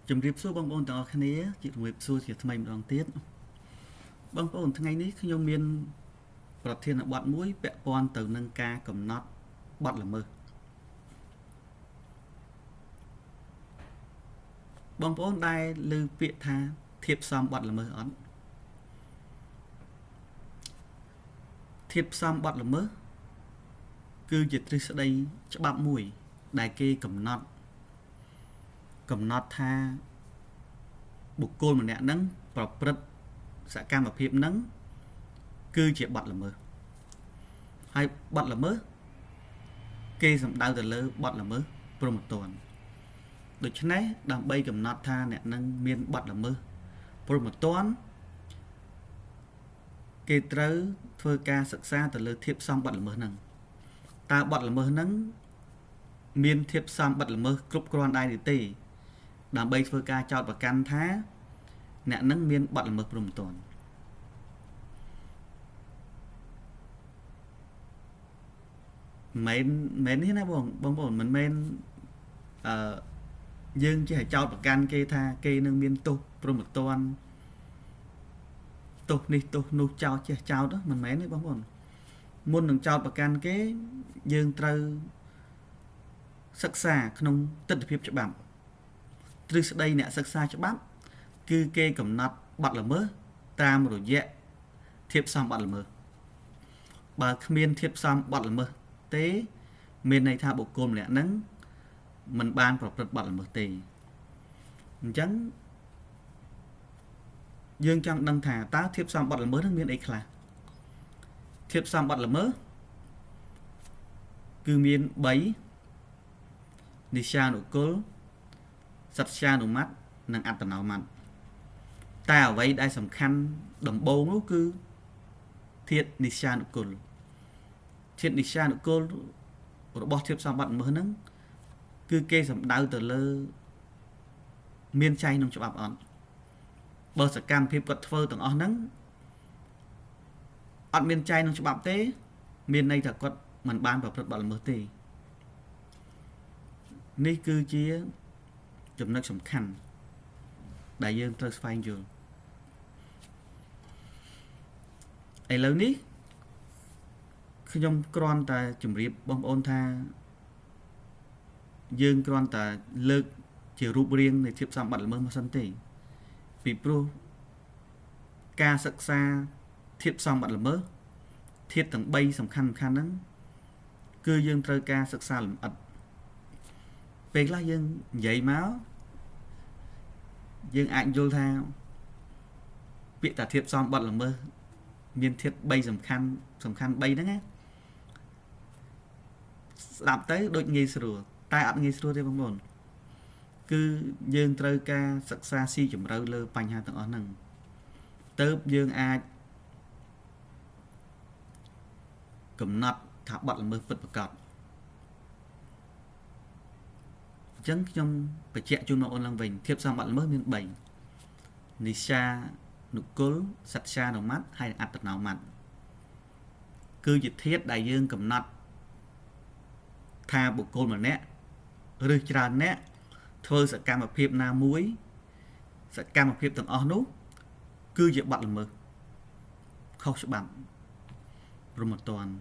ជំរាបសួរបងប្អូនទាំងអស់គ្នាជាជំរាបសួរជាថ្មីម្ដងទៀតបងប្អូនថ្ងៃនេះខ្ញុំមានប្រធានបទមួយពាក់ព័ន្ធទៅនឹងការកំណត់បទល្មើសបងប្អូនដែលឮពាក្យថាធៀបផ្សំបទល្មើសអត់ធៀបផ្សំបទល្មើសគឺជាទ្រឹស្ដីច្បាប់មួយដែលគេកំណត់ថាបុគ្គលម្នាក់ហ្នឹងប្រព្រឹត្តសកម្មភាពហ្នឹងគឺជាបទល្មើសហើយបទល្មើសគេសំដៅទៅលើបទល្មើសព្រហ្មទណ្ឌដូច្នេះដើម្បីកំណត់ថាអ្នកនឹងមានបទល្មើសព្រហ្មទណ្ឌគេត្រូវធ្វើការសិក្សាទៅលើធៀបផ្សំបទល្មើសហ្នឹងតើបទល្មើសហ្នឹងមានធៀបផ្សំបទល្មើសគ្រប់គ្រាន់ដែរឬទេដើម្បីធ្វើការចោទប្រកាន់ថាអ្នកនឹងមានបទល្មើសព្រហ្មទណ្ឌមិននេះណាបងប្អូនមិនមែនយើងចេះចោទប្រកាន់គេថាគេនឹងមានទោសព្រហ្មទណ្ឌទោសនេះទោសនោះចោទចេះចោទមិនមែនទេបងប្អូនមុននឹងចោទប្រកាន់គេយើងត្រូវសិក្សាក្នុងទិដ្ឋភាពច្បាប់ទ្រឹស្ដីអ្នកសិក្សាច្បាប់គឺគេកំណត់បទល្មើសតាមរយៈធៀបផ្សំបទល្មើសបើគ្មានធៀបផ្សំបទល្មើសទេមានន័យថាបុគ្គលម្នាក់ហ្នឹងមិនបានប្រព្រឹត្តបទល្មើសទេអញ្ចឹងយើងចង់ដឹងថាតើធៀបផ្សំបទល្មើសហ្នឹងមានអីខ្លះធៀបផ្សំបទល្មើសគឺមាន3និស្សានុគលសត្យានុមត្តនិងអត្តនោមត្តតែអ្វីដែលសំខាន់ដំបូងនោះគឺធាតុនិស្សានុគលធាតុនិស្សានុគលរបស់ធៀបផ្សំបទល្មើសហ្នឹងគឺគេសំដៅទៅលើមានចែងក្នុងច្បាប់អត់បើសកម្មភាពគាត់ធ្វើទាំងអស់ហ្នឹងអត់មានចែងក្នុងច្បាប់ទេមានន័យថាគាត់មិនបានប្រព្រឹត្តបទល្មើសទេនេះគឺជាចំណុចសំខាន់ដែលយើងត្រូវស្វែងយល់ឥឡូវនេះខ្ញុំគ្រាន់តែជម្រាបបងប្អូនថាយើងគ្រាន់តែលើកជារូបរាងនៃធៀបផ្សំបទល្មើសមកសិនទេពីព្រោះការសិក្សាធៀបផ្សំបទល្មើសធាតុទាំង3សំខាន់ហ្នឹងគឺយើងត្រូវការសិក្សាលម្អិតពេលខ្លះយើងនិយាយមកយើងអាចយល់ថាពាក្យតាធៀបផ្សំបទល្មើសមានធាតុ3សំខាន់3ហ្នឹងណាស្ដាប់ទៅដូចងាយស្រួលតែអត់ងាយស្រួលទេបងប្អូនគឺយើងត្រូវការសិក្សាស៊ីជម្រៅលើបញ្ហាទាំងអស់ហ្នឹងទៅយើងអាចកំណត់ថាបទល្មើសពិតប្រាកដអញ្ចឹងខ្ញុំបញ្ជាក់ជូនបងប្អូនឡើងវិញធៀបផ្សំបទល្មើសមាន3និស្សានុគលសត្យានុមត្តហើយអត្តនោមត្តគឺជាធាតុដែលយើងកំណត់ថាបុគ្គលម្នាក់ឬច្រើនអ្នកធ្វើសកម្មភាពណាមួយសកម្មភាពទាំងអស់នោះគឺជាបទល្មើសខុសច្បាប់ព្រហ្មទណ្ឌ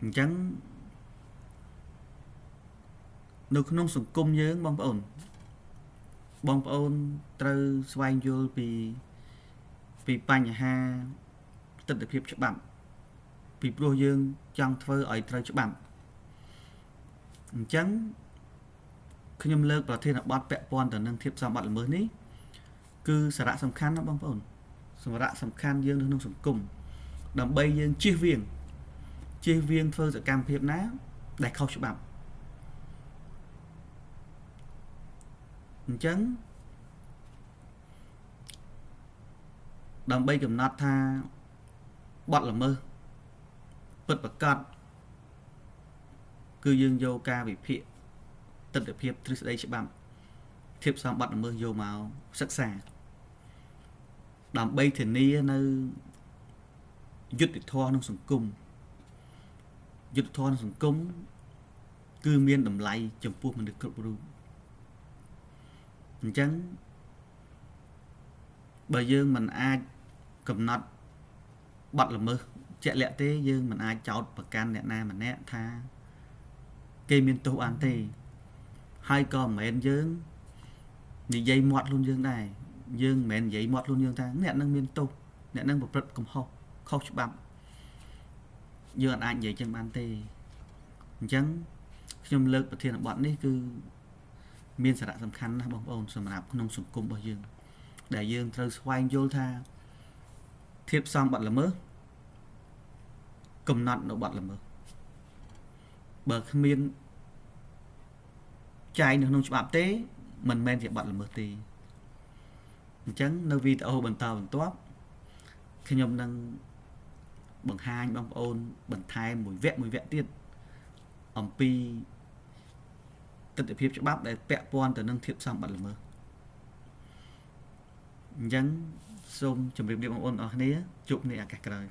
អញ្ចឹងនៅក្នុងសង្គមយើងបងប្អូនត្រូវស្វែងយល់ពីបញ្ហាទិដ្ឋភាពច្បាប់ពីព្រោះយើងចង់ធ្វើឲ្យត្រូវច្បាប់អញ្ចឹងខ្ញុំលើកប្រធានបទពាក់ព័ន្ធទៅនឹងធៀបផ្សំបទល្មើសនេះគឺសារៈសំខាន់ណាស់បងប្អូនសារៈសំខាន់យើងនៅក្នុងសង្គមដើម្បីយើងជៀសវាងធ្វើសកម្មភាពណាដែលខុសច្បាប់អញ្ចឹងដើម្បីកំណត់ថាបទល្មើសពិតប្រាកដគឺយើងយកការវិភាគទិដ្ឋភាពទ្រឹស្ដីច្បាប់ធៀបផ្សំបទល្មើសយកមកសិក្សាដើម្បីធានានៅយុត្តិធម៌ក្នុងសង្គម cứ miên đầm lay chấm puộc mình được cướp ru chẳng bởi dương mình ai cầm nọt bật là mơ chạy lẹ tế dương mình ai cháu và can nè na mà nè tha cây miên tu an tê hai con mẹn dương thì dây mọt luôn dương này dương mẹn dây mọt luôn dương ta nè năng miên tu nè năng một rất cầm hô khâu chụp bắp dương anh vậy chân an tê chẳng nhomเลิกประเทศbọnនេះគឺមានសារៈសំខាន់ណាស់បងប្អូនសម្រាប់ក្នុងសង្គមរបស់យើងដែលយើងត្រូវស្វែងយល់ថាធៀបសំបាត់ល្មើសកំណត់នៅបាត់ល្មើសបើគ្មានចែងនៅក្នុងច្បាប់ទេមិនមែនជាបាត់ល្មើសទេអញ្ចឹងនៅវីដេអូបន្តបន្ទាប់ខ្ញុំនឹងបង្ហាញបងប្អូនបន្ថែមមួយវគ្គទៀតអំពីទស្សនវិជ្ជាច្បាប់ដែលពាក់ព័ន្ធទៅនឹងធៀបសំបាត់ល្មើសអញ្ចឹងសូមជម្រាបលាបងប្អូនអរគ្នាជួបគ្នាឱកាសក្រោយ